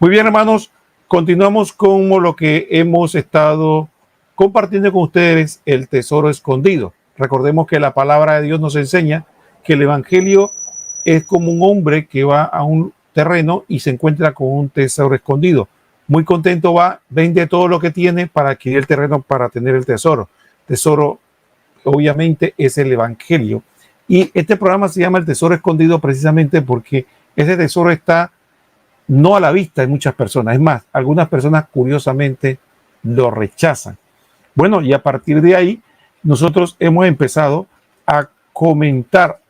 Muy bien, hermanos, continuamos con lo que hemos estado compartiendo con ustedes, el tesoro escondido. Recordemos que la palabra de Dios nos enseña que el evangelio es como un hombre que va a un terreno y se encuentra con un tesoro escondido. Muy contento va, vende todo lo que tiene para adquirir el terreno para tener el tesoro. Tesoro, obviamente, es el evangelio. Y este programa se llama El Tesoro Escondido precisamente porque ese tesoro está no a la vista de muchas personas. Es más, algunas personas curiosamente lo rechazan. Bueno, y a partir de ahí, nosotros hemos empezado a comentar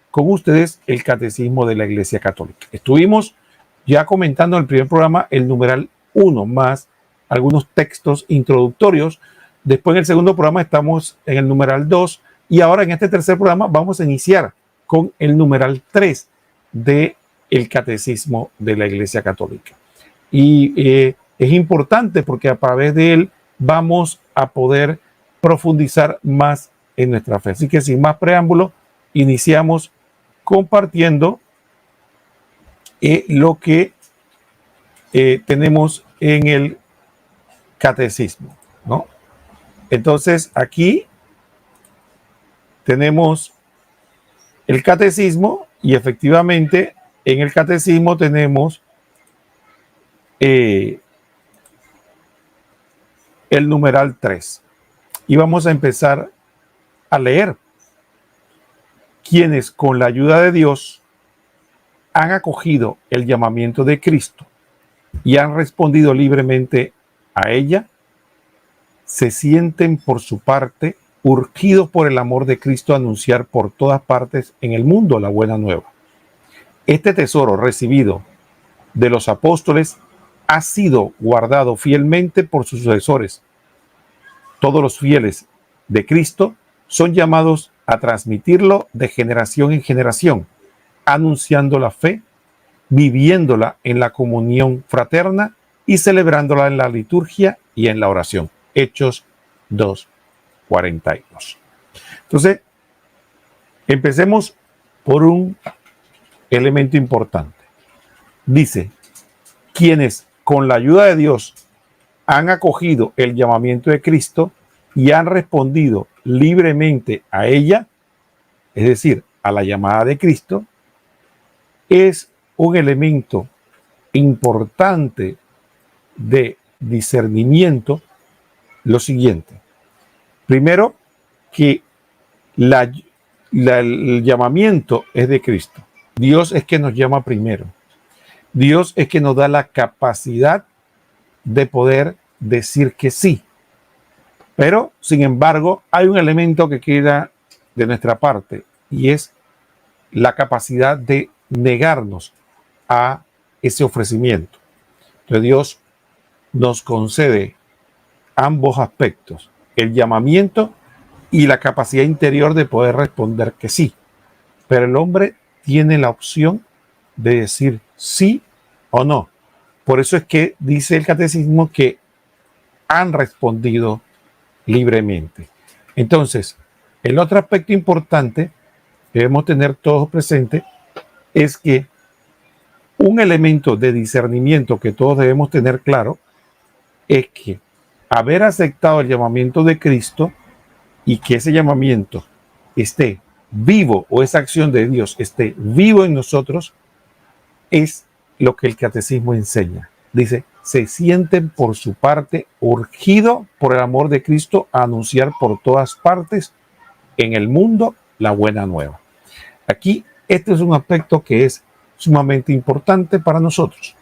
con ustedes el catecismo de la Iglesia Católica. Estuvimos ya comentando en el primer programa el numeral 1 más algunos textos introductorios. Después en el segundo programa estamos en el numeral 2 y ahora en este tercer programa vamos a iniciar con el numeral 3 de el catecismo de la Iglesia Católica. Y es importante porque a través de él vamos a poder profundizar más en nuestra fe. Así que sin más preámbulo, iniciamos compartiendo lo que tenemos en el catecismo, ¿no? Entonces aquí tenemos el catecismo y efectivamente en el catecismo tenemos el numeral 3 y vamos a empezar a leer. Quienes con la ayuda de Dios han acogido el llamamiento de Cristo y han respondido libremente a ella, se sienten por su parte urgidos por el amor de Cristo a anunciar por todas partes en el mundo la buena nueva. Este tesoro recibido de los apóstoles ha sido guardado fielmente por sus sucesores. Todos los fieles de Cristo son llamados a transmitirlo de generación en generación, anunciando la fe, viviéndola en la comunión fraterna y celebrándola en la liturgia y en la oración. Hechos 2:42. Entonces, empecemos por un elemento importante. Dice, quienes con la ayuda de Dios han acogido el llamamiento de Cristo y han respondido libremente a ella, es decir, a la llamada de Cristo, es un elemento importante de discernimiento lo siguiente. Primero, que el llamamiento es de Cristo. Dios es que nos llama primero. Dios es que nos da la capacidad de poder decir que sí. Pero, sin embargo, hay un elemento que queda de nuestra parte y es la capacidad de negarnos a ese ofrecimiento. Entonces Dios nos concede ambos aspectos, el llamamiento y la capacidad interior de poder responder que sí. Pero el hombre tiene la opción de decir sí o no. Por eso es que dice el catecismo que han respondido libremente. Entonces, el otro aspecto importante que debemos tener todos presente es que un elemento de discernimiento que todos debemos tener claro es que haber aceptado el llamamiento de Cristo y que ese llamamiento esté vivo o esa acción de Dios esté vivo en nosotros es lo que el catecismo enseña. Dice, se sienten por su parte urgidos por el amor de Cristo a anunciar por todas partes en el mundo la buena nueva. Aquí, este es un aspecto que es sumamente importante para nosotros.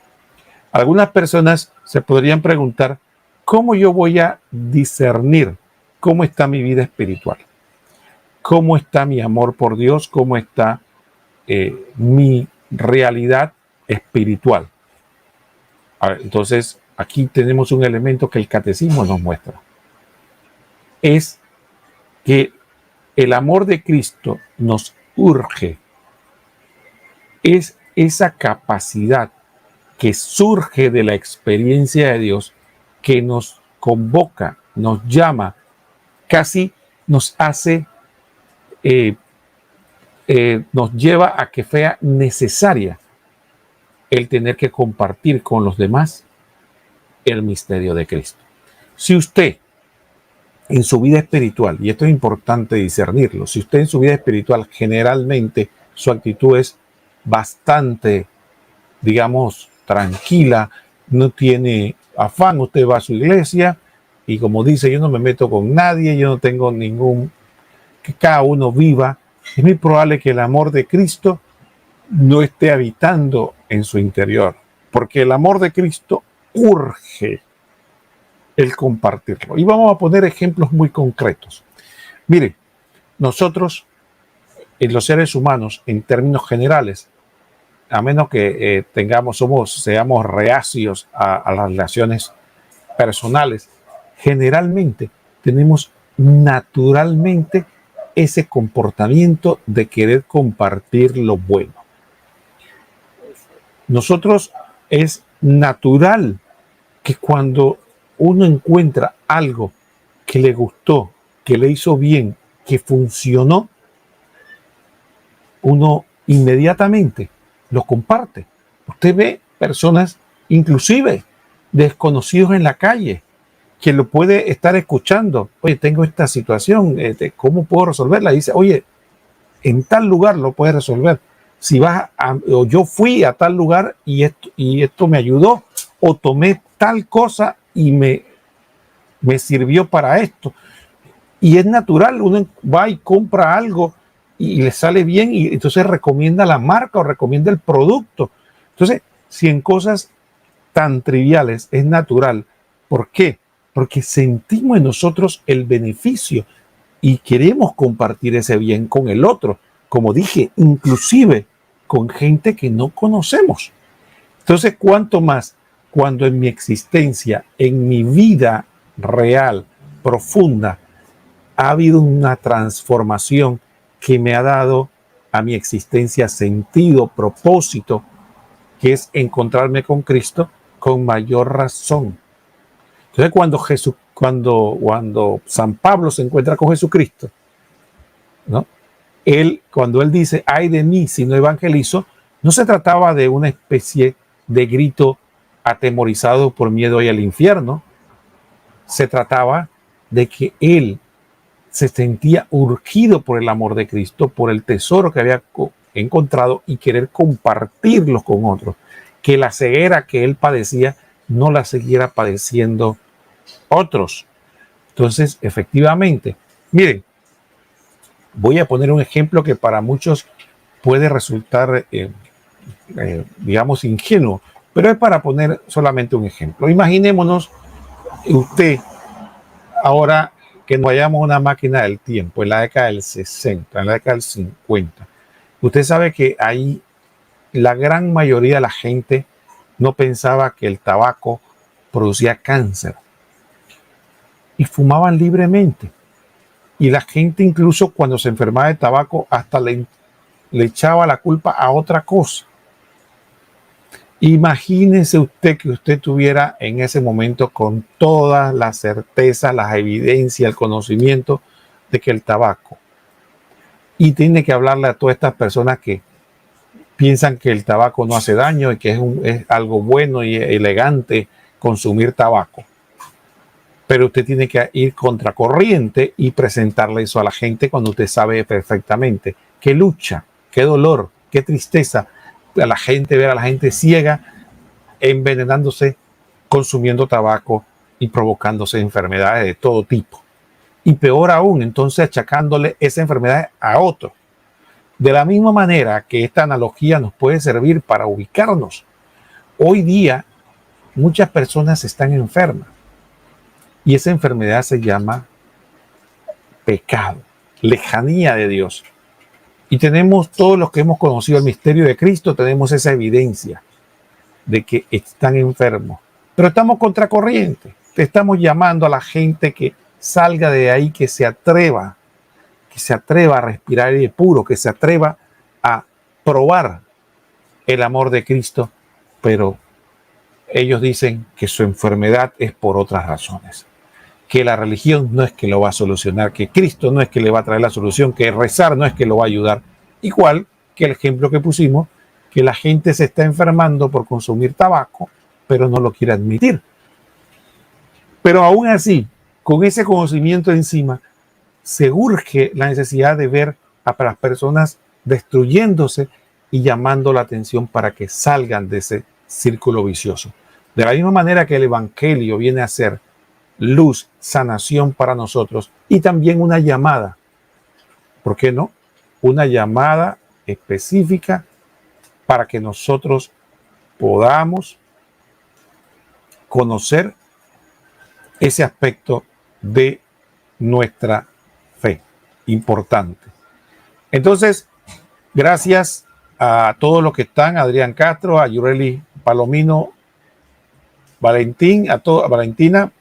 Algunas personas se podrían preguntar, ¿cómo yo voy a discernir cómo está mi vida espiritual? ¿Cómo está mi amor por Dios? ¿Cómo está mi realidad espiritual? Entonces, aquí tenemos un elemento que el catecismo nos muestra. Es que el amor de Cristo nos urge. Es esa capacidad que surge de la experiencia de Dios que nos convoca, nos llama, casi nos hace, nos lleva a que sea necesaria el tener que compartir con los demás el misterio de Cristo. Si usted en su vida espiritual, y esto es importante discernirlo, si usted en su vida espiritual generalmente su actitud es bastante, digamos, tranquila, no tiene afán, usted va a su iglesia y como dice, yo no me meto con nadie, yo no tengo ningún, que cada uno viva, es muy probable que el amor de Cristo no esté habitando en su interior, porque el amor de Cristo urge el compartirlo. Y vamos a poner ejemplos muy concretos. Mire, nosotros, los seres humanos, en términos generales, a menos que seamos reacios a las relaciones personales, generalmente tenemos naturalmente ese comportamiento de querer compartir lo bueno. Nosotros es natural que cuando uno encuentra algo que le gustó, que le hizo bien, que funcionó, uno inmediatamente lo comparte. Usted ve personas, inclusive desconocidos en la calle, que lo puede estar escuchando. Oye, tengo esta situación, ¿cómo puedo resolverla? Y dice, oye, en tal lugar lo puedes resolver. Si vas o yo fui a tal lugar y esto me ayudó, o tomé tal cosa y me sirvió para esto. Y es natural, uno va y compra algo y le sale bien y entonces recomienda la marca o recomienda el producto. Entonces, si en cosas tan triviales es natural, ¿por qué? Porque sentimos en nosotros el beneficio y queremos compartir ese bien con el otro. Como dije, inclusive con gente que no conocemos. Entonces, ¿cuánto más cuando en mi existencia, en mi vida real, profunda, ha habido una transformación que me ha dado a mi existencia sentido, propósito, que es encontrarme con Cristo con mayor razón? Entonces, cuando San Pablo se encuentra con Jesucristo, ¿no? Cuando él dice, ay de mí si no evangelizo, no se trataba de una especie de grito atemorizado por miedo al infierno. Se trataba de que él se sentía urgido por el amor de Cristo, por el tesoro que había encontrado y querer compartirlo con otros. Que la ceguera que él padecía no la siguiera padeciendo otros. Entonces, efectivamente, miren, voy a poner un ejemplo que para muchos puede resultar, digamos, ingenuo, pero es para poner solamente un ejemplo. Imaginémonos usted ahora que nos vayamos a una máquina del tiempo, en la década del 60, en la década del 50. Usted sabe que ahí la gran mayoría de la gente no pensaba que el tabaco producía cáncer y fumaban libremente. Y la gente incluso cuando se enfermaba de tabaco hasta le echaba la culpa a otra cosa. Imagínese usted que usted tuviera en ese momento con todas las certezas, las evidencias, el conocimiento de que el tabaco. Y tiene que hablarle a todas estas personas que piensan que el tabaco no hace daño y que es algo bueno y elegante consumir tabaco. Pero usted tiene que ir contracorriente y presentarle eso a la gente cuando usted sabe perfectamente qué lucha, qué dolor, qué tristeza. A la gente, ver a la gente ciega, envenenándose, consumiendo tabaco y provocándose enfermedades de todo tipo. Y peor aún, entonces achacándole esa enfermedad a otro. De la misma manera que esta analogía nos puede servir para ubicarnos. Hoy día, muchas personas están enfermas. Y esa enfermedad se llama pecado, lejanía de Dios. Y tenemos, todos los que hemos conocido el misterio de Cristo, tenemos esa evidencia de que están enfermos. Pero estamos contracorriente. Estamos llamando a la gente que salga de ahí, que se atreva a respirar aire puro, que se atreva a probar el amor de Cristo. Pero ellos dicen que su enfermedad es por otras razones. Que la religión no es que lo va a solucionar, que Cristo no es que le va a traer la solución, que rezar no es que lo va a ayudar. Igual que el ejemplo que pusimos que la gente se está enfermando por consumir tabaco, pero no lo quiere admitir. Pero aún así, con ese conocimiento encima, se urge la necesidad de ver a las personas destruyéndose y llamando la atención para que salgan de ese círculo vicioso. De la misma manera que el Evangelio viene a ser luz, sanación para nosotros y también una llamada. ¿Por qué no? Una llamada específica para que nosotros podamos conocer ese aspecto de nuestra fe importante. Entonces, gracias a todos los que están, a Adrián Castro, a Yureli Palomino, Valentín, a Valentina,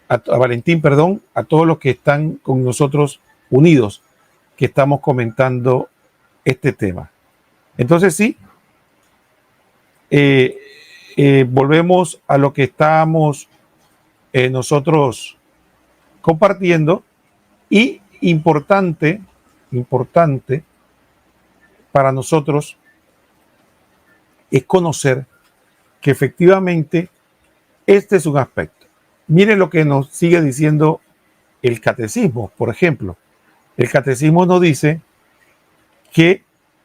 a Valentín, perdón, a todos los que están con nosotros unidos, que estamos comentando este tema. Entonces sí, volvemos a lo que estábamos nosotros compartiendo, y importante para nosotros es conocer que efectivamente este es un aspecto. Miren lo que nos sigue diciendo el catecismo, por ejemplo. El catecismo nos dice que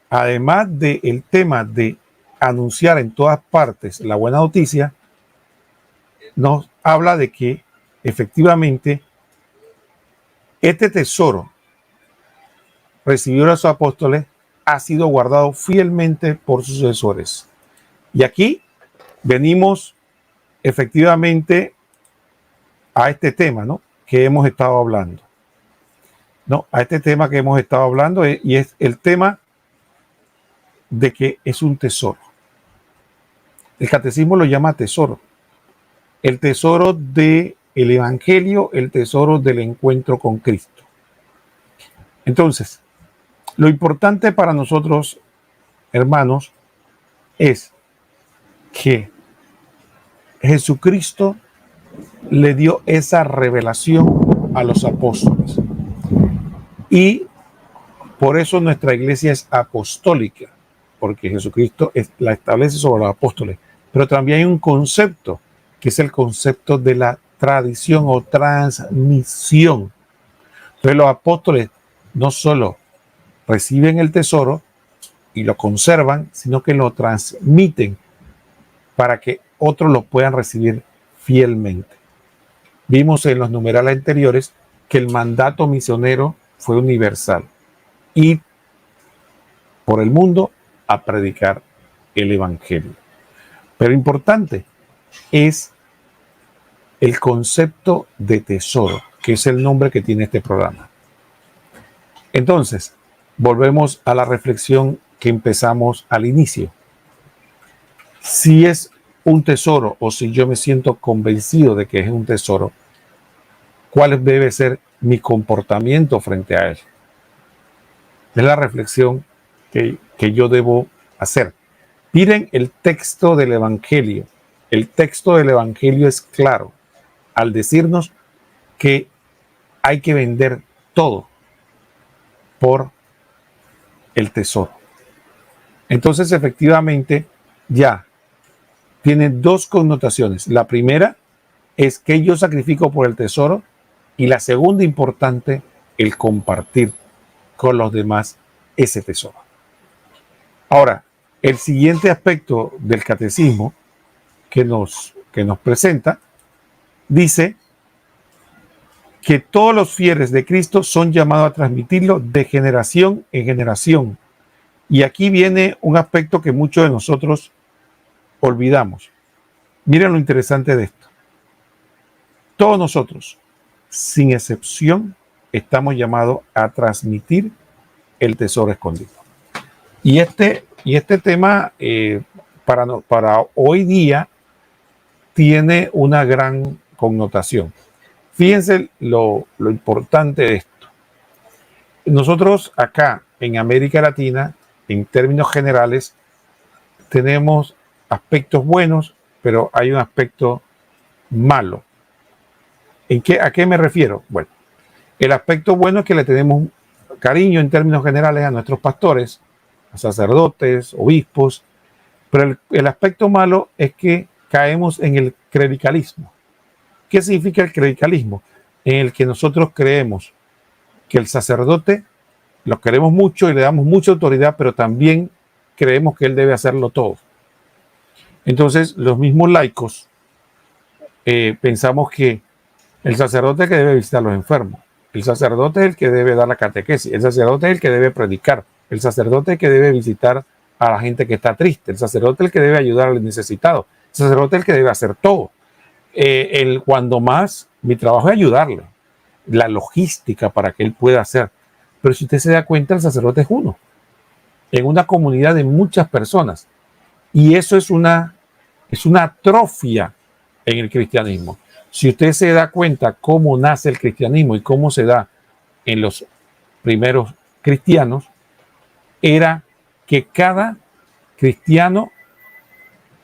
además del tema de anunciar en todas partes la buena noticia, nos habla de que efectivamente este tesoro recibido a los apóstoles ha sido guardado fielmente por sus sucesores. Y aquí venimos efectivamente a este tema, ¿no?, que hemos estado hablando. A este tema que hemos estado hablando, y es el tema de que es un tesoro. El catecismo lo llama tesoro. El tesoro del Evangelio, el tesoro del encuentro con Cristo. Entonces, lo importante para nosotros, hermanos, es que Jesucristo le dio esa revelación a los apóstoles. Y por eso nuestra iglesia es apostólica, porque Jesucristo la establece sobre los apóstoles. Pero también hay un concepto, que es el concepto de la tradición o transmisión. Entonces los apóstoles no solo reciben el tesoro y lo conservan, sino que lo transmiten para que otros lo puedan recibir fielmente. Vimos en los numerales anteriores que el mandato misionero fue universal: ir por el mundo a predicar el Evangelio. Pero importante es el concepto de tesoro, que es el nombre que tiene este programa. Entonces, volvemos a la reflexión que empezamos al inicio. Si es un tesoro, o si yo me siento convencido de que es un tesoro, ¿cuál debe ser mi comportamiento frente a él? Es la reflexión que yo debo hacer. Miren el texto del Evangelio. El texto del Evangelio es claro al decirnos que hay que vender todo por el tesoro. Entonces, efectivamente, ya tiene dos connotaciones. La primera es que yo sacrifico por el tesoro, y la segunda importante, el compartir con los demás ese tesoro. Ahora, el siguiente aspecto del catecismo que nos presenta dice que todos los fieles de Cristo son llamados a transmitirlo de generación en generación. Y aquí viene un aspecto que muchos de nosotros olvidamos. Miren lo interesante de esto. Todos nosotros, sin excepción, estamos llamados a transmitir el tesoro escondido. Y este tema para hoy día tiene una gran connotación. Fíjense lo importante de esto. Nosotros acá en América Latina, en términos generales, tenemos aspectos buenos, pero hay un aspecto malo. ¿A qué me refiero? Bueno, el aspecto bueno es que le tenemos cariño en términos generales a nuestros pastores, a sacerdotes, obispos, Pero el aspecto malo es que caemos en el clericalismo. ¿Qué significa el clericalismo? En el que nosotros creemos que el sacerdote lo queremos mucho y le damos mucha autoridad, pero también creemos que él debe hacerlo todo. Entonces, los mismos laicos pensamos que el sacerdote es el que debe visitar a los enfermos, el sacerdote es el que debe dar la catequesis, el sacerdote es el que debe predicar, el sacerdote es el que debe visitar a la gente que está triste, el sacerdote es el que debe ayudar al necesitado, el sacerdote es el que debe hacer todo. Cuando más, mi trabajo es ayudarle, la logística para que él pueda hacer. Pero si usted se da cuenta, el sacerdote es uno, en una comunidad de muchas personas. Y eso es una atrofia en el cristianismo. Si usted se da cuenta cómo nace el cristianismo y cómo se da en los primeros cristianos, era que cada cristiano,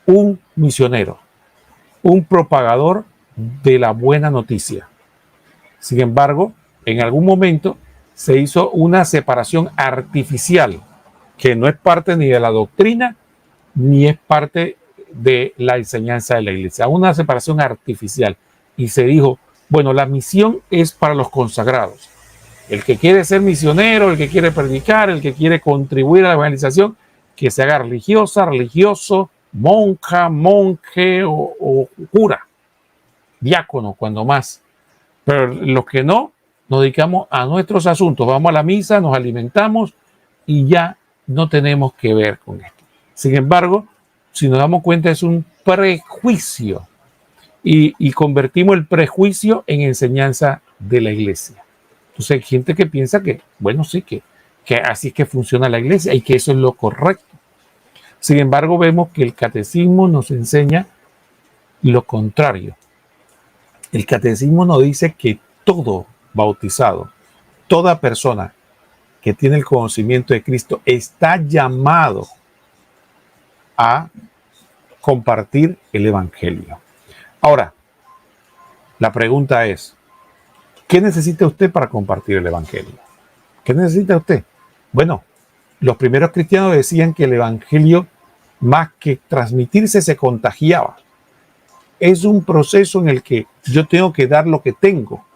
un misionero, un propagador de la buena noticia. Sin embargo, en algún momento se hizo una separación artificial que no es parte ni de la doctrina ni es parte de la enseñanza de la iglesia, una separación artificial. Y se dijo, bueno, la misión es para los consagrados. El que quiere ser misionero, el que quiere predicar, el que quiere contribuir a la evangelización, que se haga religiosa, religioso, monja, monje o cura, diácono, cuando más. Pero los que no, nos dedicamos a nuestros asuntos, vamos a la misa, nos alimentamos y ya no tenemos que ver con esto. Sin embargo, si nos damos cuenta, es un prejuicio y convertimos el prejuicio en enseñanza de la iglesia. Entonces hay gente que piensa que, bueno, sí, que así es que funciona la iglesia y que eso es lo correcto. Sin embargo, vemos que el catecismo nos enseña lo contrario. El catecismo nos dice que todo bautizado, toda persona que tiene el conocimiento de Cristo está llamado a compartir el evangelio. Ahora, la pregunta es, ¿qué necesita usted para compartir el evangelio? ¿Qué necesita usted? Bueno, los primeros cristianos decían que el evangelio, más que transmitirse, se contagiaba. Es un proceso en el que yo tengo que dar lo que tengo.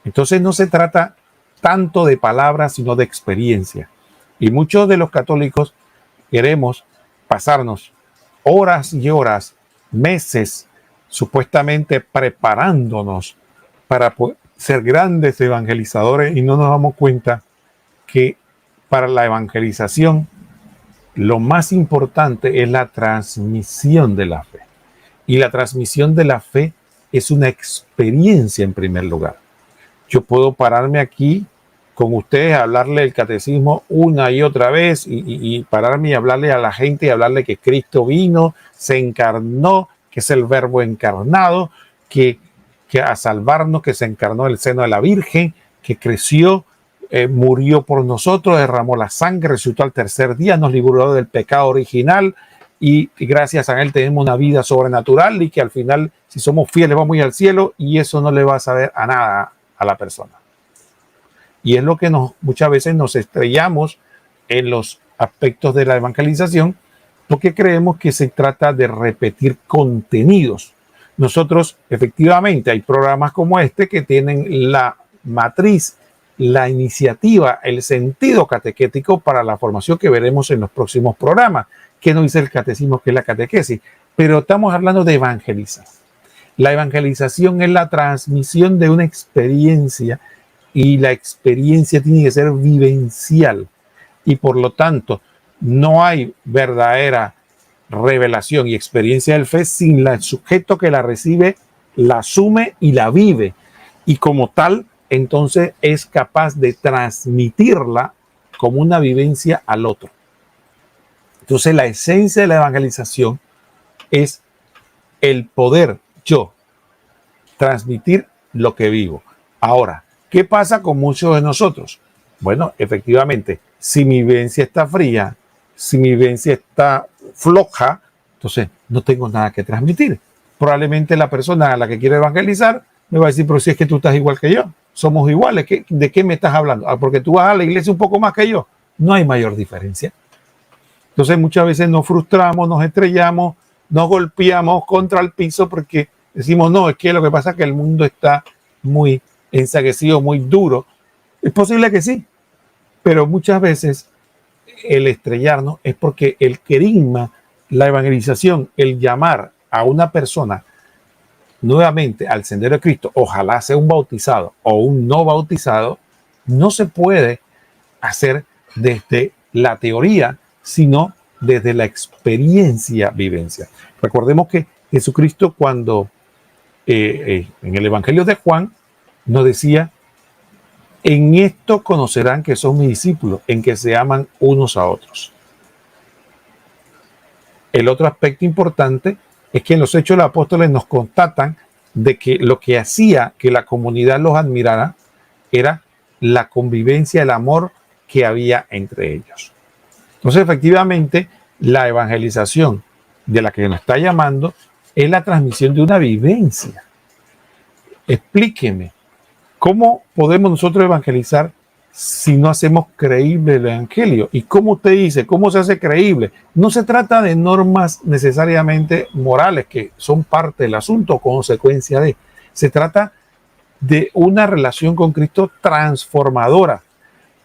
Entonces no se trata tanto de palabras, sino de experiencia. Y muchos de los católicos queremos pasarnos horas y horas, meses, supuestamente preparándonos para ser grandes evangelizadores y no nos damos cuenta que para la evangelización lo más importante es la transmisión de la fe. Y la transmisión de la fe es una experiencia en primer lugar. Yo puedo pararme aquí con ustedes, hablarle el catecismo una y otra vez y pararme y hablarle a la gente y hablarle que Cristo vino, se encarnó, que es el verbo encarnado, que a salvarnos, que se encarnó en el seno de la Virgen, que creció, murió por nosotros, derramó la sangre, resucitó al tercer día, nos libró del pecado original y gracias a él tenemos una vida sobrenatural y que al final, si somos fieles, vamos a ir al cielo y eso no le va a saber a nada a la persona. Y es lo que muchas veces nos estrellamos en los aspectos de la evangelización, porque creemos que se trata de repetir contenidos. Nosotros, efectivamente, hay programas como este que tienen la matriz, la iniciativa, el sentido catequético para la formación que veremos en los próximos programas. ¿Qué nos dice el catecismo que es la catequesis? Pero estamos hablando de evangelizar. La evangelización es la transmisión de una experiencia y la experiencia tiene que ser vivencial y por lo tanto no hay verdadera revelación y experiencia del fe sin el sujeto que la recibe, la asume y la vive y como tal entonces es capaz de transmitirla como una vivencia al otro. Entonces la esencia de la evangelización es el poder yo transmitir lo que vivo. Ahora, ¿qué pasa con muchos de nosotros? Bueno, efectivamente, si mi vivencia está fría, si mi vivencia está floja, entonces no tengo nada que transmitir. Probablemente la persona a la que quiero evangelizar me va a decir, pero si es que tú estás igual que yo, somos iguales, ¿de qué me estás hablando? Porque tú vas a la iglesia un poco más que yo. No hay mayor diferencia. Entonces muchas veces nos frustramos, nos estrellamos, nos golpeamos contra el piso porque decimos, no, es que lo que pasa es que el mundo está muy ensaguecido, muy duro. Es posible que sí, pero muchas veces el estrellarnos es porque el querigma, la evangelización, el llamar a una persona nuevamente al sendero de Cristo, ojalá sea un bautizado o un no bautizado, no se puede hacer desde la teoría, sino desde la experiencia, vivencia. Recordemos que Jesucristo cuando en el Evangelio de Juan nos decía, en esto conocerán que son mis discípulos, en que se aman unos a otros. El otro aspecto importante es que en los Hechos de los Apóstoles nos constatan de que lo que hacía que la comunidad los admirara era la convivencia, el amor que había entre ellos. Entonces, efectivamente, la evangelización de la que nos está llamando es la transmisión de una vivencia. Explíqueme, ¿cómo podemos nosotros evangelizar si no hacemos creíble el evangelio? ¿Y cómo usted dice? ¿Cómo se hace creíble? No se trata de normas necesariamente morales, que son parte del asunto, consecuencia de. Se trata de una relación con Cristo transformadora,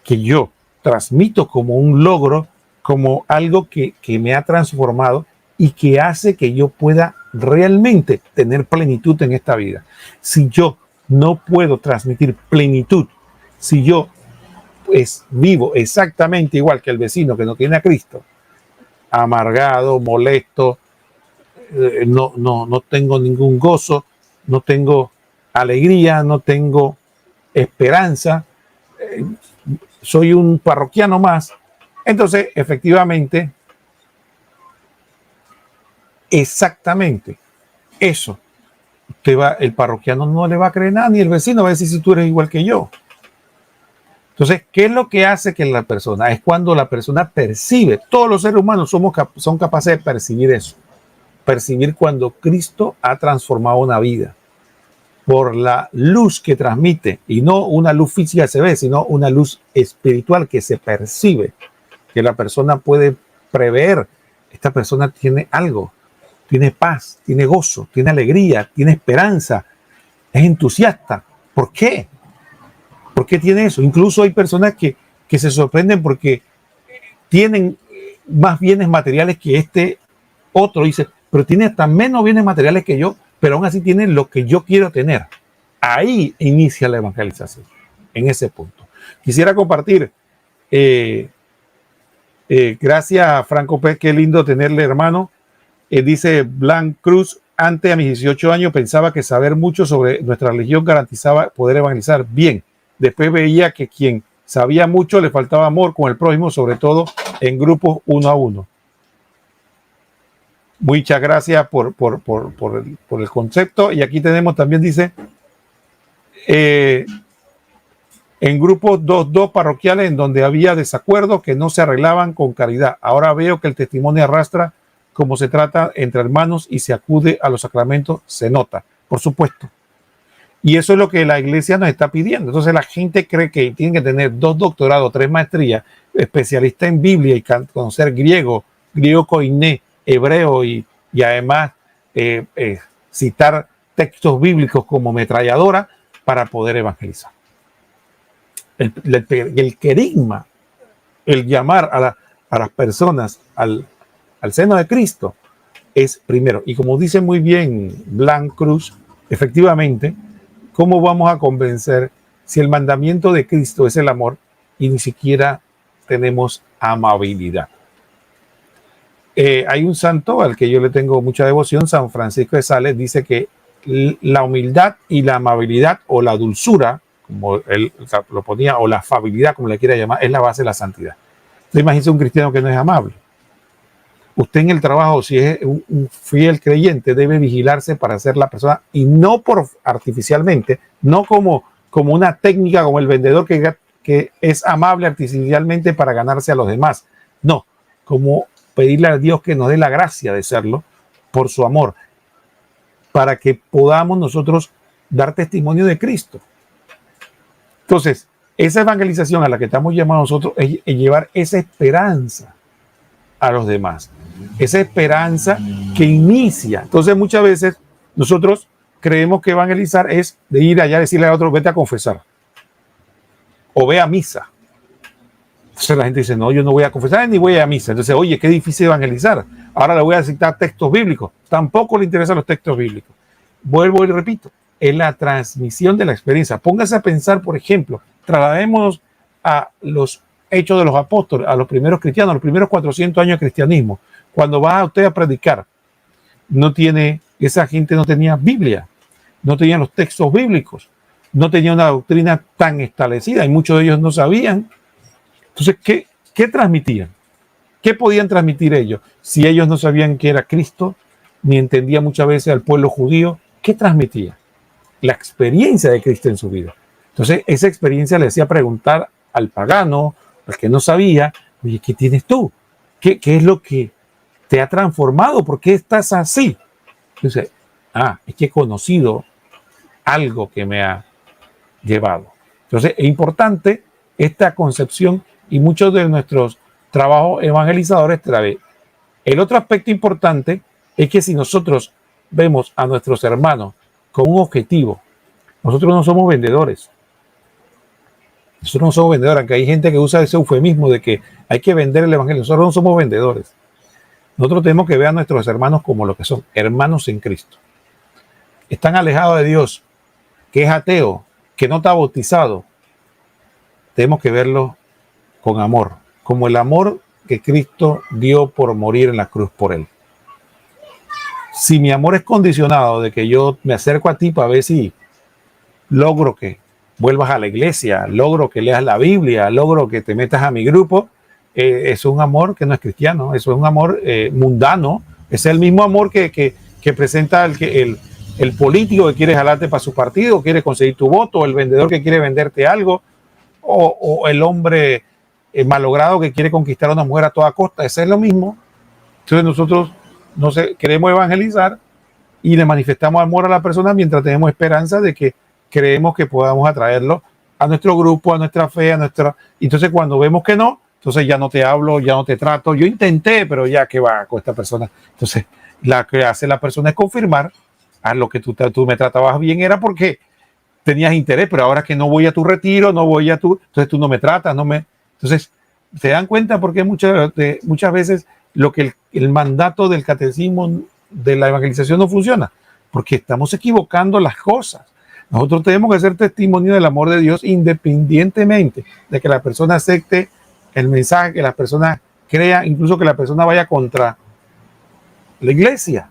que yo transmito como un logro, como algo que me ha transformado y que hace que yo pueda realmente tener plenitud en esta vida. Si yo no puedo transmitir plenitud, si yo pues vivo exactamente igual que el vecino que no tiene a Cristo, amargado, molesto, no tengo ningún gozo, no tengo alegría, no tengo esperanza, soy un parroquiano más. Entonces, efectivamente, exactamente eso, el parroquiano no le va a creer nada, ni el vecino va a decir si tú eres igual que yo. Entonces, ¿qué es lo que hace que la persona? Es cuando la persona percibe, todos los seres humanos son capaces de percibir eso, percibir cuando Cristo ha transformado una vida por la luz que transmite, y no una luz física que se ve, sino una luz espiritual que se percibe, que la persona puede prever. Esta persona tiene algo, tiene paz, tiene gozo, tiene alegría, tiene esperanza, es entusiasta. ¿Por qué? ¿Por qué tiene eso? Incluso hay personas que se sorprenden porque tienen más bienes materiales que este otro, dice, pero tiene hasta menos bienes materiales que yo, pero aún así tiene lo que yo quiero tener. Ahí inicia la evangelización, en ese punto. Quisiera compartir, gracias Franco Pérez, qué lindo tenerle, hermano. Dice Blanc Cruz, antes a mis 18 años pensaba que saber mucho sobre nuestra religión garantizaba poder evangelizar bien. Después veía que quien sabía mucho le faltaba amor con el prójimo, sobre todo en grupos uno a uno. Muchas gracias por el concepto. Y aquí tenemos también, dice, en grupos 2 parroquiales en donde había desacuerdos que no se arreglaban con caridad. Ahora veo que el testimonio arrastra como se trata entre hermanos y se acude a los sacramentos, se nota, por supuesto. Y eso es lo que la iglesia nos está pidiendo. Entonces la gente cree que tienen que tener 2 doctorados, 3 maestrías, especialista en Biblia y conocer griego koiné, hebreo y además citar textos bíblicos como metralladora para poder evangelizar. El querigma, el llamar a las personas al seno de Cristo es primero. Y como dice muy bien Blanc Cruz, efectivamente, ¿cómo vamos a convencer si el mandamiento de Cristo es el amor y ni siquiera tenemos amabilidad? Hay un santo al que yo le tengo mucha devoción, San Francisco de Sales, dice que la humildad y la amabilidad o la dulzura, como él lo ponía, o la afabilidad, como le quiera llamar, es la base de la santidad. Entonces, imagínese un cristiano que no es amable. Usted en el trabajo, si es un fiel creyente, debe vigilarse para ser la persona, y no por artificialmente, no como una técnica, como el vendedor que es amable artificialmente para ganarse a los demás. No, como pedirle a Dios que nos dé la gracia de serlo por su amor, para que podamos nosotros dar testimonio de Cristo. Entonces, esa evangelización a la que estamos llamados nosotros es llevar esa esperanza a los demás. Esa esperanza que inicia. Entonces muchas veces nosotros creemos que evangelizar es de ir allá a decirle a otro, vete a confesar o ve a misa. Entonces la gente dice, no, yo no voy a confesar ni voy a misa. Entonces, oye, qué difícil evangelizar. Ahora le voy a citar textos bíblicos. Tampoco le interesan los textos bíblicos. Vuelvo y repito, es la transmisión de la experiencia. Póngase a pensar, por ejemplo, traslademos a los hechos de los apóstoles, a los primeros cristianos, a los primeros 400 años de cristianismo. Cuando va usted a predicar, esa gente no tenía Biblia, no tenía los textos bíblicos, no tenía una doctrina tan establecida y muchos de ellos no sabían. Entonces, ¿qué transmitían? ¿Qué podían transmitir ellos? Si ellos no sabían que era Cristo, ni entendían muchas veces al pueblo judío, ¿qué transmitía? La experiencia de Cristo en su vida. Entonces, esa experiencia le hacía preguntar al pagano, al que no sabía, oye, ¿qué tienes tú? ¿Qué es lo que te ha transformado? ¿Por qué estás así? Entonces, es que he conocido algo que me ha llevado. Entonces, es importante esta concepción y muchos de nuestros trabajos evangelizadores traen. El otro aspecto importante es que si nosotros vemos a nuestros hermanos con un objetivo, nosotros no somos vendedores. Nosotros no somos vendedores, aunque hay gente que usa ese eufemismo de que hay que vender el evangelio. Nosotros no somos vendedores. Nosotros tenemos que ver a nuestros hermanos como lo que son, hermanos en Cristo. Están alejados de Dios, que es ateo, que no está bautizado. Tenemos que verlo con amor, como el amor que Cristo dio por morir en la cruz por él. Si mi amor es condicionado de que yo me acerco a ti para ver si logro que vuelvas a la iglesia, logro que leas la Biblia, logro que te metas a mi grupo, es un amor que no es cristiano, eso es un amor mundano, es el mismo amor que presenta el político que quiere jalarte para su partido, quiere conseguir tu voto, el vendedor que quiere venderte algo, o el hombre malogrado que quiere conquistar a una mujer a toda costa. Ese es lo mismo. Entonces nosotros queremos evangelizar y le manifestamos amor a la persona mientras tenemos esperanza de que creemos que podamos atraerlo a nuestro grupo, a nuestra fe, Entonces cuando vemos que no, entonces ya no te hablo, ya no te trato. Yo intenté, pero ya que va con esta persona. Entonces la que hace la persona es confirmar a lo que tú me tratabas bien era porque tenías interés, pero ahora que no voy a tu retiro, no voy a tu, entonces tú no me tratas, Entonces, ¿se dan cuenta por qué muchas veces lo que el mandato del catecismo de la evangelización no funciona? Porque estamos equivocando las cosas. Nosotros tenemos que ser testimonio del amor de Dios independientemente de que la persona acepte el mensaje, que la persona crea, incluso que la persona vaya contra la iglesia.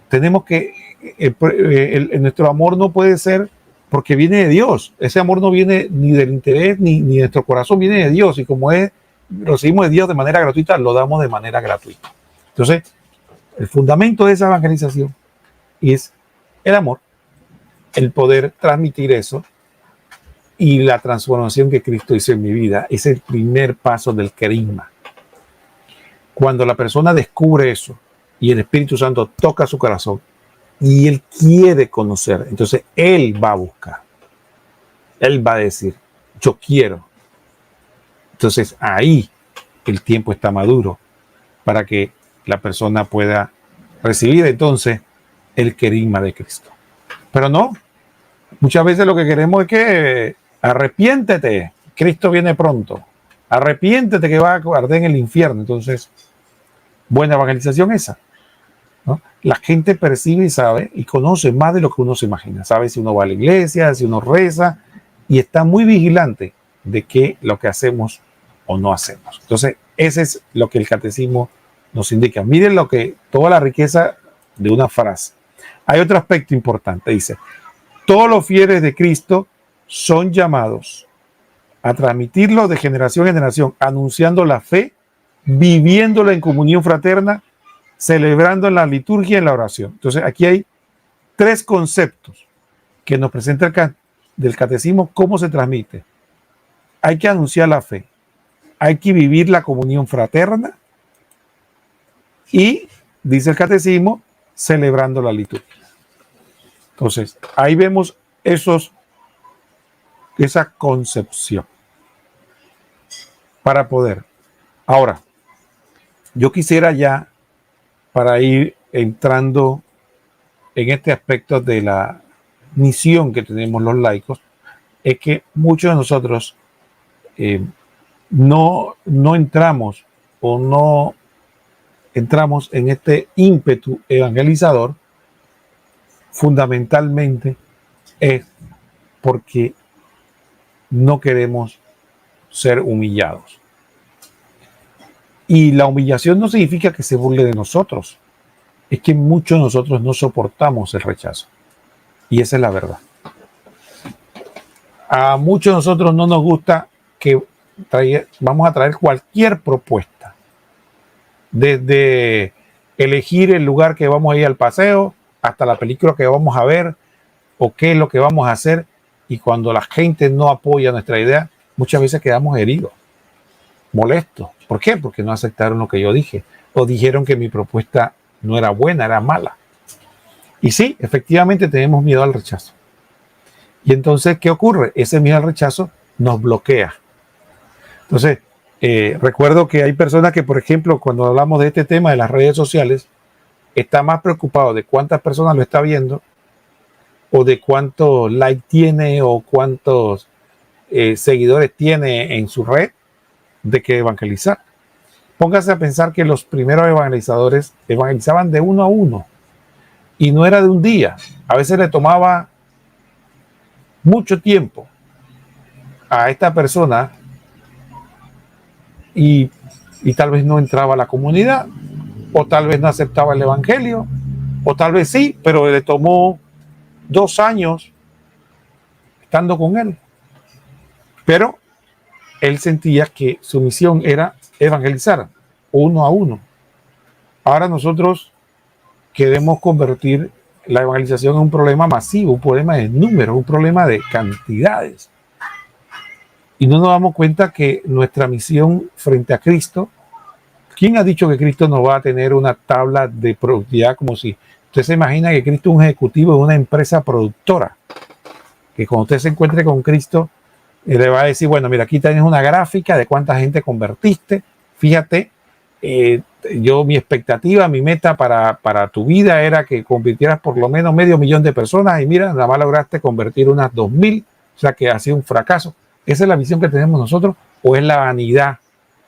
Tenemos que, nuestro amor no puede ser porque viene de Dios. Ese amor no viene ni del interés, ni de nuestro corazón, viene de Dios. Y como recibimos de Dios de manera gratuita, lo damos de manera gratuita. Entonces, el fundamento de esa evangelización es el amor, el poder transmitir eso y la transformación que Cristo hizo en mi vida. Es el primer paso del querigma. Cuando la persona descubre eso y el Espíritu Santo toca su corazón y él quiere conocer, entonces él va a buscar. Él va a decir, yo quiero. Entonces ahí el tiempo está maduro para que la persona pueda recibir entonces el querigma de Cristo. Pero no, muchas veces lo que queremos es que arrepiéntete, Cristo viene pronto. Arrepiéntete que va a arder en el infierno. Entonces, buena evangelización esa, ¿no? La gente percibe y sabe y conoce más de lo que uno se imagina. Sabe si uno va a la iglesia, si uno reza y está muy vigilante de qué lo que hacemos o no hacemos. Entonces, ese es lo que el catecismo nos indica. Miren toda la riqueza de una frase. Hay otro aspecto importante. Dice, todos los fieles de Cristo son llamados a transmitirlo de generación en generación, anunciando la fe, viviéndola en comunión fraterna, celebrando en la liturgia y en la oración. Entonces, aquí hay tres conceptos que nos presenta del catecismo, cómo se transmite. Hay que anunciar la fe, hay que vivir la comunión fraterna y, dice el catecismo, celebrando la liturgia. Entonces, ahí vemos esa concepción para poder. Ahora, Yo quisiera ya, para ir entrando en este aspecto de la misión que tenemos los laicos, es que muchos de nosotros no entramos o no entramos en este ímpetu evangelizador, fundamentalmente es porque no queremos ser humillados. Y la humillación no significa que se burle de nosotros, es que muchos de nosotros no soportamos el rechazo. Y esa es la verdad. A muchos de nosotros no nos gusta que vamos a traer cualquier propuesta. Desde elegir el lugar que vamos a ir al paseo, hasta la película que vamos a ver, o qué es lo que vamos a hacer. Y cuando la gente no apoya nuestra idea, muchas veces quedamos heridos, molestos. ¿Por qué? Porque no aceptaron lo que yo dije, o dijeron que mi propuesta no era buena, era mala. Y sí, efectivamente tenemos miedo al rechazo. Y entonces, ¿qué ocurre? Ese miedo al rechazo nos bloquea. Entonces, recuerdo que hay personas que, por ejemplo, cuando hablamos de este tema de las redes sociales, está más preocupado de cuántas personas lo está viendo, o de cuántos likes tiene, o cuántos seguidores tiene en su red, de que evangelizar. Póngase a pensar que los primeros evangelizadores evangelizaban de uno a uno, y no era de un día. A veces le tomaba mucho tiempo a esta persona y tal vez no entraba a la comunidad, o tal vez no aceptaba el evangelio, o tal vez sí, pero le tomó 2 años estando con él. Pero él sentía que su misión era evangelizar uno a uno. Ahora nosotros queremos convertir la evangelización en un problema masivo, un problema de números, un problema de cantidades. Y no nos damos cuenta que nuestra misión frente a Cristo, ¿quién ha dicho que Cristo no va a tener una tabla de productividad como si usted se imagina que Cristo es un ejecutivo de una empresa productora? Que cuando usted se encuentre con Cristo, le va a decir, bueno, mira, aquí tienes una gráfica de cuánta gente convertiste. Fíjate, mi expectativa, mi meta para tu vida era que convirtieras por lo menos 500.000 de personas, y mira, nada más lograste convertir unas 2.000, o sea que ha sido un fracaso. ¿Esa es la visión que tenemos nosotros, o es la vanidad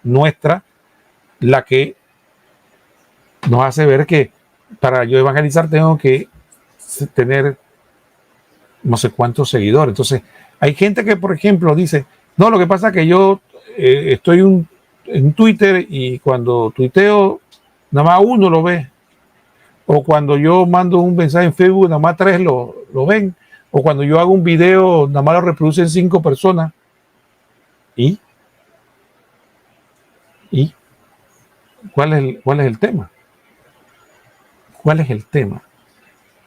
nuestra la que nos hace ver que para yo evangelizar tengo que tener no sé cuántos seguidores? Entonces, hay gente que, por ejemplo, dice, no, lo que pasa es que yo estoy en Twitter, y cuando tuiteo, nada más uno lo ve. O cuando yo mando un mensaje en Facebook, nada más 3 lo ven. O cuando yo hago un video, nada más lo reproducen 5 personas. ¿Y cuál es el tema? ¿Cuál es el tema?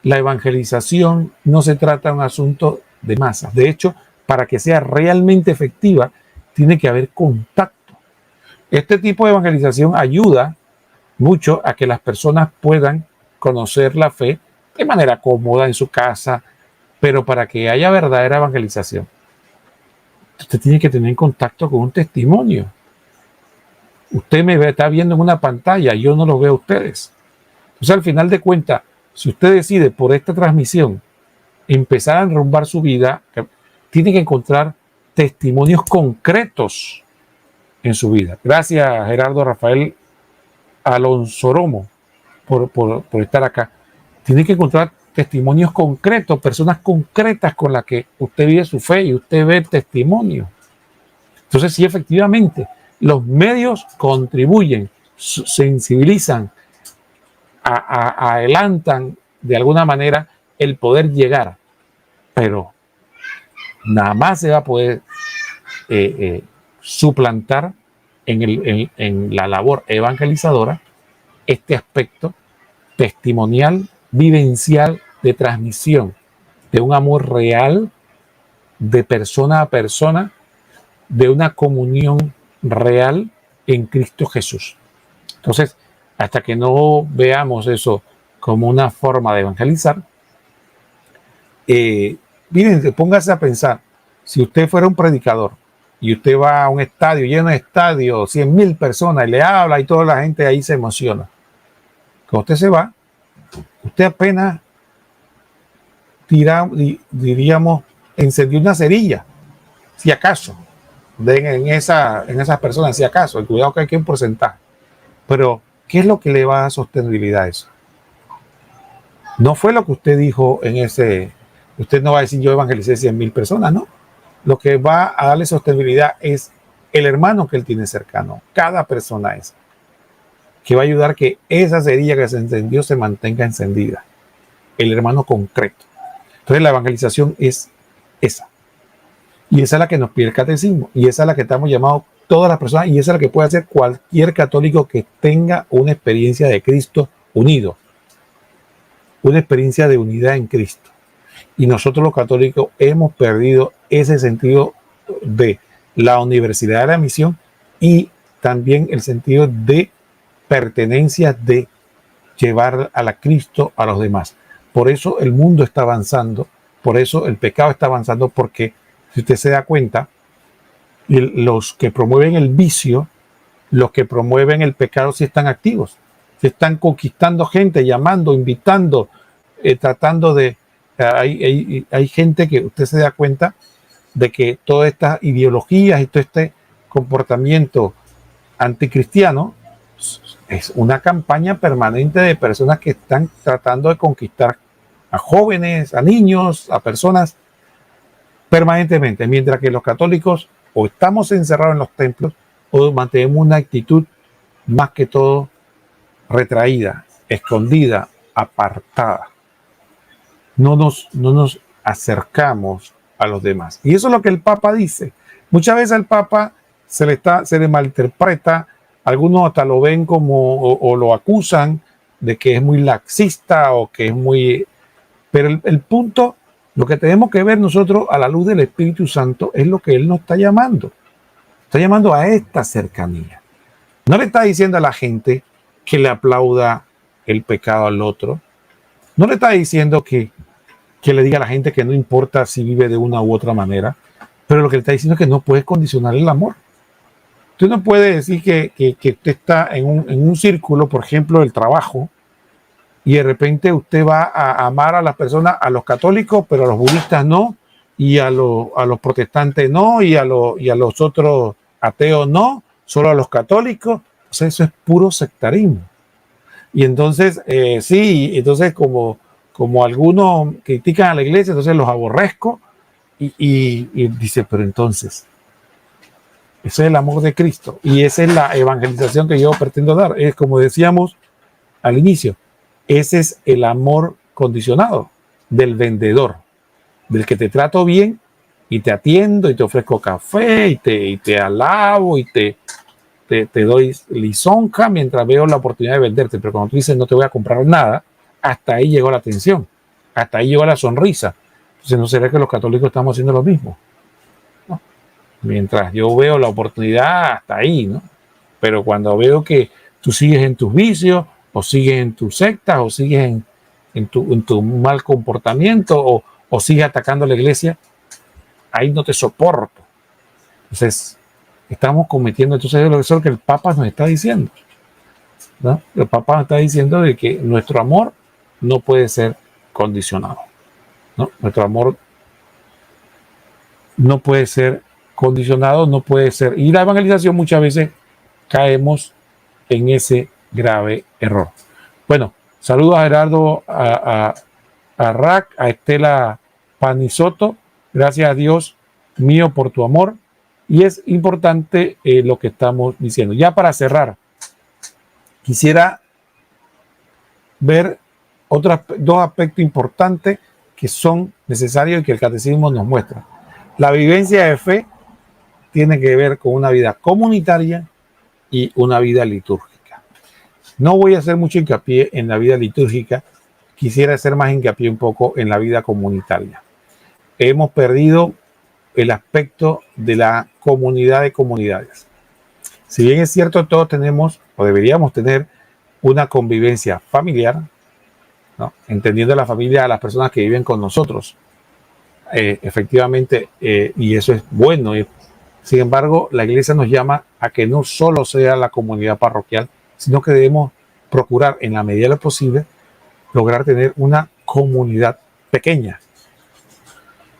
La evangelización no se trata de un asunto de masas. De hecho, para que sea realmente efectiva, tiene que haber contacto. Este tipo de evangelización ayuda mucho a que las personas puedan conocer la fe de manera cómoda en su casa, pero para que haya verdadera evangelización, usted tiene que tener contacto con un testimonio. Usted me está viendo en una pantalla, yo no lo veo a ustedes. Entonces, al final de cuentas, si usted decide por esta transmisión empezar a enrumbar su vida, tiene que encontrar testimonios concretos en su vida. Gracias, Gerardo Rafael Alonso Romo, por estar acá. Tiene que encontrar testimonios concretos, personas concretas con las que usted vive su fe y usted ve el testimonio. Entonces, sí, efectivamente, los medios contribuyen, sensibilizan, adelantan de alguna manera el poder llegar, pero nada más se va a poder suplantar en la labor evangelizadora este aspecto testimonial, vivencial, de transmisión de un amor real, de persona a persona, de una comunión real en Cristo Jesús. Entonces, hasta que no veamos eso como una forma de evangelizar, miren, póngase a pensar, si usted fuera un predicador y usted va a un estadio, lleno de estadio, 100,000 personas, y le habla y toda la gente ahí se emociona. Cuando usted se va, usted apenas diríamos, encendió una cerilla, si acaso, en esas personas, si acaso, el cuidado que hay que un porcentaje. Pero, ¿qué es lo que le va a dar sostenibilidad a eso? No fue lo que usted dijo en ese, usted no va a decir yo evangelicé 100,000 personas, ¿no? Lo que va a darle sostenibilidad es el hermano que él tiene cercano, cada persona esa, que va a ayudar que esa cerilla que se encendió se mantenga encendida, el hermano concreto. Entonces la evangelización es esa. Y esa es la que nos pide el catecismo. Y esa es la que estamos llamados todas las personas. Y esa es la que puede hacer cualquier católico que tenga una experiencia de Cristo unido. Una experiencia de unidad en Cristo. Y nosotros los católicos hemos perdido ese sentido de la universalidad de la misión y también el sentido de pertenencia, de llevar a la Cristo a los demás. Por eso el mundo está avanzando, por eso el pecado está avanzando, porque si usted se da cuenta, los que promueven el vicio, los que promueven el pecado, sí están activos, se están conquistando gente, llamando, invitando, tratando de... Hay gente que usted se da cuenta de que todas estas ideologías y todo este comportamiento anticristiano es una campaña permanente de personas que están tratando de conquistar a jóvenes, a niños, a personas permanentemente, mientras que los católicos o estamos encerrados en los templos o mantenemos una actitud más que todo retraída, escondida, apartada. No nos acercamos a los demás. Y eso es lo que el Papa dice. Muchas veces al Papa se le malinterpreta, algunos hasta lo ven como o lo acusan de que es muy laxista o que es muy... Pero el punto, lo que tenemos que ver nosotros a la luz del Espíritu Santo es lo que Él nos está llamando. Está llamando a esta cercanía. No le está diciendo a la gente que le aplauda el pecado al otro. No le está diciendo que le diga a la gente que no importa si vive de una u otra manera. Pero lo que le está diciendo es que no puede condicionar el amor. Usted no puede decir que usted está en un círculo, por ejemplo, del trabajo, y de repente usted va a amar a las personas, a los católicos, pero a los budistas no, y a los protestantes no, y a los otros ateos no, solo a los católicos. O sea, eso es puro sectarismo. Y entonces, sí, entonces como algunos critican a la iglesia, entonces los aborrezco, y dice, pero entonces, ese es el amor de Cristo, y esa es la evangelización que yo pretendo dar. Es como decíamos al inicio, ese es el amor condicionado del vendedor, del que te trato bien y te atiendo y te ofrezco café y te alabo y te doy lisonja mientras veo la oportunidad de venderte. Pero cuando tú dices no te voy a comprar nada, hasta ahí llegó la atención, hasta ahí llegó la sonrisa. Entonces no será que los católicos estamos haciendo lo mismo, ¿no? Mientras yo veo la oportunidad, hasta ahí, ¿no? Pero cuando veo que tú sigues en tus vicios, o sigues en tus sectas, o sigues en tu mal comportamiento, o sigues atacando a la iglesia, ahí no te soporto. Entonces, estamos cometiendo, entonces eso es lo que el Papa nos está diciendo, ¿no? El Papa nos está diciendo de que nuestro amor no puede ser condicionado, ¿no? Nuestro amor no puede ser condicionado, no puede ser. Y la evangelización muchas veces caemos en ese grave error. Bueno, saludos a Gerardo, a Rack, a Estela Panisoto. Gracias a Dios mío por tu amor. Y es importante lo que estamos diciendo. Ya para cerrar, quisiera ver dos aspectos importantes que son necesarios y que el catecismo nos muestra. La vivencia de fe tiene que ver con una vida comunitaria y una vida litúrgica. No voy a hacer mucho hincapié en la vida litúrgica, quisiera hacer más hincapié un poco en la vida comunitaria. Hemos perdido el aspecto de la comunidad de comunidades. Si bien es cierto, todos tenemos o deberíamos tener una convivencia familiar, ¿no? Entendiendo la familia a las personas que viven con nosotros. Efectivamente, y eso es bueno, Sin embargo, la iglesia nos llama a que no solo sea la comunidad parroquial, sino que debemos procurar, en la medida de lo posible, lograr tener una comunidad pequeña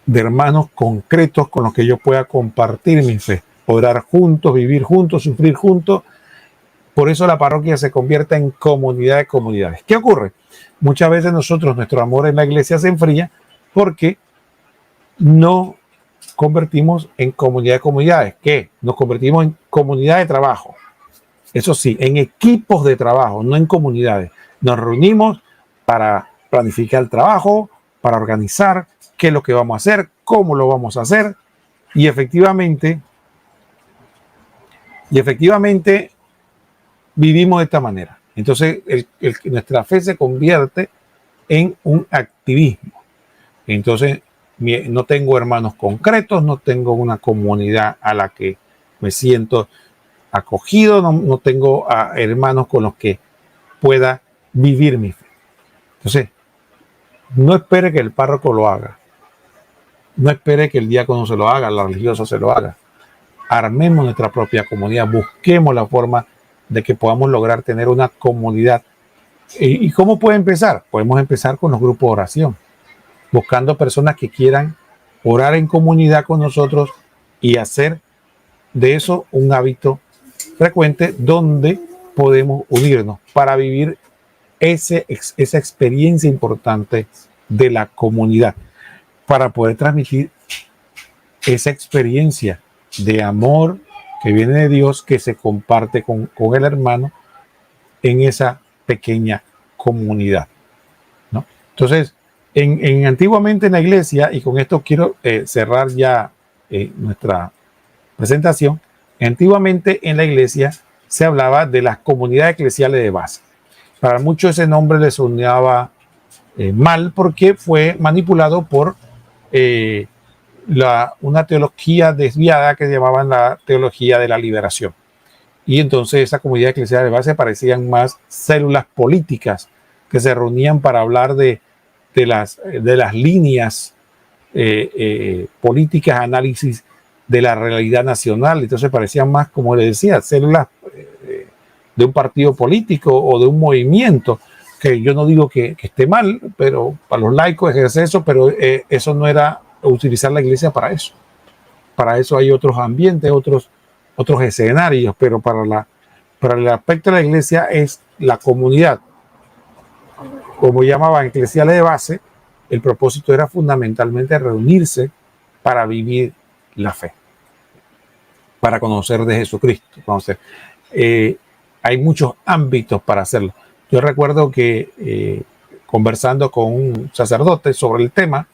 de hermanos concretos con los que yo pueda compartir mi fe, orar juntos, vivir juntos, sufrir juntos. Por eso la parroquia se convierte en comunidad de comunidades. ¿Qué ocurre? Muchas veces nuestro amor en la iglesia se enfría porque no convertimos en comunidad de comunidades. ¿Qué? Nos convertimos en comunidad de trabajo. Eso sí, en equipos de trabajo, no en comunidades. Nos reunimos para planificar el trabajo, para organizar qué es lo que vamos a hacer, cómo lo vamos a hacer. Y efectivamente vivimos de esta manera. Entonces, nuestra fe se convierte en un activismo. Entonces, no tengo hermanos concretos, no tengo una comunidad a la que me siento acogido, no tengo a hermanos con los que pueda vivir mi fe. Entonces, no espere que el párroco lo haga, no espere que el diácono se lo haga, la religiosa se lo haga. Armemos nuestra propia comunidad, busquemos la forma de que podamos lograr tener una comunidad. ¿Y cómo puede empezar? Podemos empezar con los grupos de oración, buscando personas que quieran orar en comunidad con nosotros y hacer de eso un hábito frecuente donde podemos unirnos para vivir esa experiencia importante de la comunidad, para poder transmitir esa experiencia de amor que viene de Dios, que se comparte con el hermano en esa pequeña comunidad, ¿no? Entonces, antiguamente en la iglesia, y con esto quiero cerrar ya nuestra presentación, antiguamente en la iglesia se hablaba de las comunidades eclesiales de base. Para muchos ese nombre les sonaba mal porque fue manipulado por una teología desviada que llamaban la teología de la liberación. Y entonces esa comunidad eclesial de base parecían más células políticas que se reunían para hablar de las líneas políticas, análisis de la realidad nacional. Entonces parecían más, como les decía, células de un partido político o de un movimiento, que yo no digo que esté mal, pero para los laicos ejerce eso, pero eso no era utilizar la iglesia para eso. Para eso hay otros ambientes, otros escenarios, pero para el aspecto de la iglesia es la comunidad, como llamaban eclesiales de base. El propósito era fundamentalmente reunirse para vivir la fe, para conocer de Jesucristo. Hay muchos ámbitos para hacerlo. Yo recuerdo que conversando con un sacerdote sobre el tema,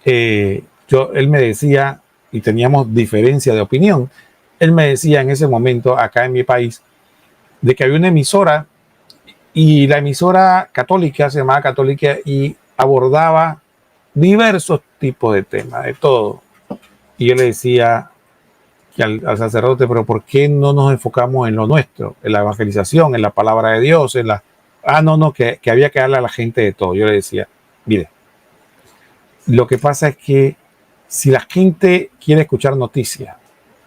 él me decía, y teníamos diferencia de opinión, él me decía en ese momento, acá en mi país, de que había una emisora, y la emisora católica se llamaba Católica y abordaba diversos tipos de temas, de todo. Y yo le decía que al sacerdote, pero ¿por qué no nos enfocamos en lo nuestro? En la evangelización, en la palabra de Dios, que había que darle a la gente de todo. Yo le decía, mire, lo que pasa es que si la gente quiere escuchar noticias,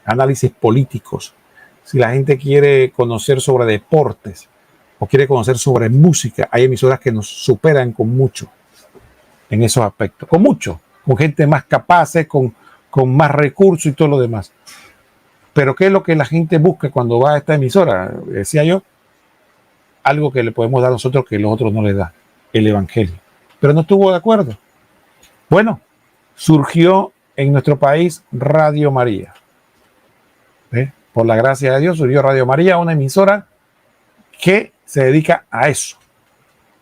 análisis políticos, si la gente quiere conocer sobre deportes o quiere conocer sobre música, hay emisoras que nos superan con mucho en esos aspectos, con gente más capaz, con más recursos y todo lo demás. Pero ¿qué es lo que la gente busca cuando va a esta emisora? Decía yo, algo que le podemos dar a nosotros que los otros no les dan, el evangelio. Pero no estuvo de acuerdo. Bueno, surgió en nuestro país Radio María. Por la gracia de Dios surgió Radio María, una emisora que se dedica a eso,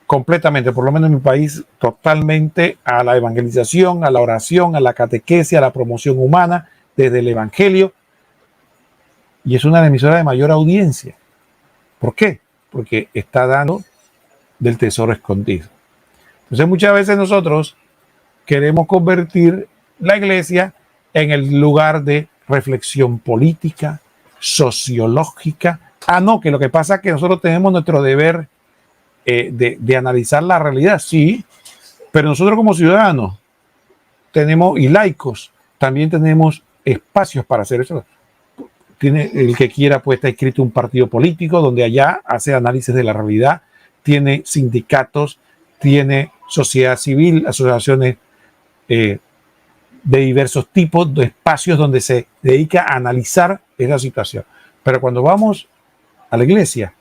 completamente, por lo menos en mi país, totalmente a la evangelización, a la oración, a la catequesis, a la promoción humana, desde el evangelio. Y es una emisora de mayor audiencia. ¿Por qué? Porque está dando del tesoro escondido. Entonces muchas veces nosotros queremos convertir la iglesia en el lugar de reflexión política, sociológica. No, que lo que pasa es que nosotros tenemos nuestro deber de analizar la realidad, sí, pero nosotros como ciudadanos tenemos, y laicos, también tenemos espacios para hacer eso. Tiene, el que quiera, pues está inscrito un partido político donde allá hace análisis de la realidad, tiene sindicatos, tiene sociedad civil, asociaciones de diversos tipos, de espacios donde se dedica a analizar esa situación. Pero cuando vamos a la iglesia,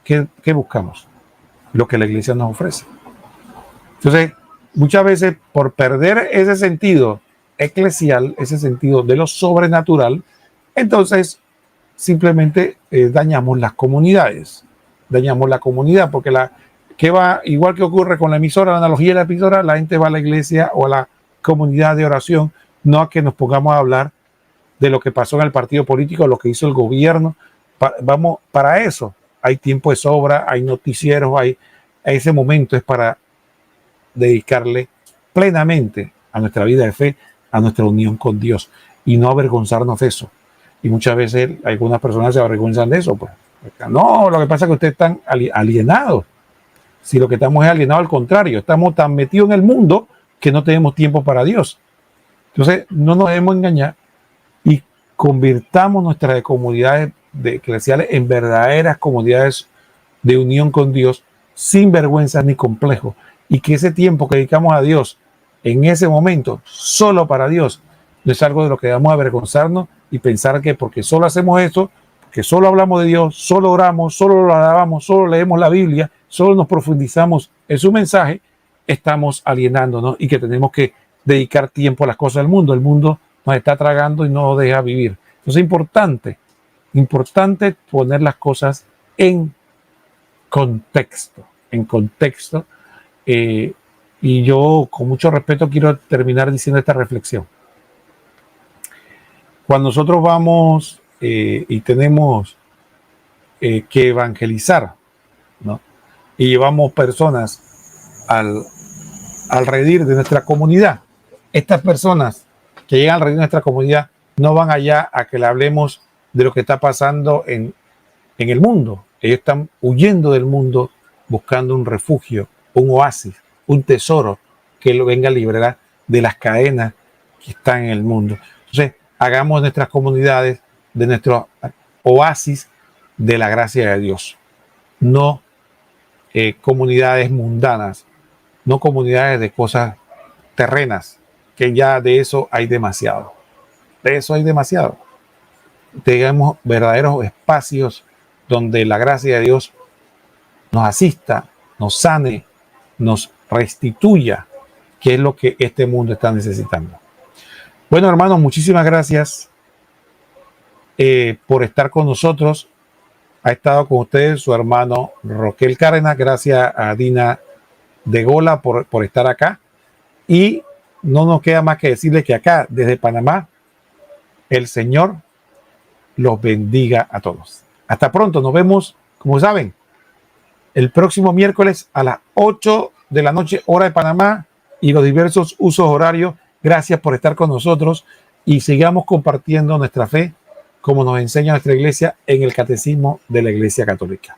¿qué buscamos? Lo que la iglesia nos ofrece. Entonces, muchas veces por perder ese sentido eclesial, ese sentido de lo sobrenatural, entonces simplemente dañamos las comunidades. Dañamos la comunidad porque igual que ocurre con la emisora, la analogía de la emisora, la gente va a la iglesia o a la comunidad de oración, no a que nos pongamos a hablar de lo que pasó en el partido político, lo que hizo el gobierno. Vamos, para eso hay tiempo de sobra, hay noticieros, ese momento es para dedicarle plenamente a nuestra vida de fe, a nuestra unión con Dios y no avergonzarnos de eso. Y muchas veces algunas personas se avergüenzan de eso. Pues. No, lo que pasa es que ustedes están alienados. Si lo que estamos es alienados, al contrario, estamos tan metidos en el mundo que no tenemos tiempo para Dios. Entonces, no nos debemos engañar y convirtamos nuestras comunidades eclesiales en verdaderas comunidades de unión con Dios, sin vergüenzas ni complejos. Y que ese tiempo que dedicamos a Dios en ese momento, solo para Dios, no es algo de lo que debamos avergonzarnos y pensar que porque solo hacemos esto, que solo hablamos de Dios, solo oramos, solo lo alabamos, solo leemos la Biblia, solo nos profundizamos en su mensaje, estamos alienándonos y que tenemos que dedicar tiempo a las cosas del mundo. El mundo nos está tragando y no nos deja vivir. Entonces es importante poner las cosas en contexto, y yo con mucho respeto quiero terminar diciendo esta reflexión. Cuando nosotros vamos y tenemos que evangelizar, ¿no? Y llevamos personas al redil de nuestra comunidad, estas personas que llegan al redil de nuestra comunidad no van allá a que le hablemos de lo que está pasando en el mundo. Ellos están huyendo del mundo buscando un refugio, un oasis, un tesoro que lo venga a liberar de las cadenas que están en el mundo. Entonces, hagamos nuestras comunidades de nuestro oasis de la gracia de Dios, no comunidades mundanas, no comunidades de cosas terrenas, que ya de eso hay demasiado. De eso hay demasiado. Tengamos verdaderos espacios donde la gracia de Dios nos asista, nos sane, nos restituya, que es lo que este mundo está necesitando. Bueno, hermanos, muchísimas gracias por estar con nosotros. Ha estado con ustedes su hermano Roquel Cárdenas. Gracias a Dina de Gola por estar acá. Y no nos queda más que decirles que acá, desde Panamá, el Señor los bendiga a todos. Hasta pronto. Nos vemos, como saben, el próximo miércoles a las 8 de la noche, hora de Panamá, y los diversos usos horarios. Gracias por estar con nosotros y sigamos compartiendo nuestra fe como nos enseña nuestra iglesia en el Catecismo de la Iglesia Católica.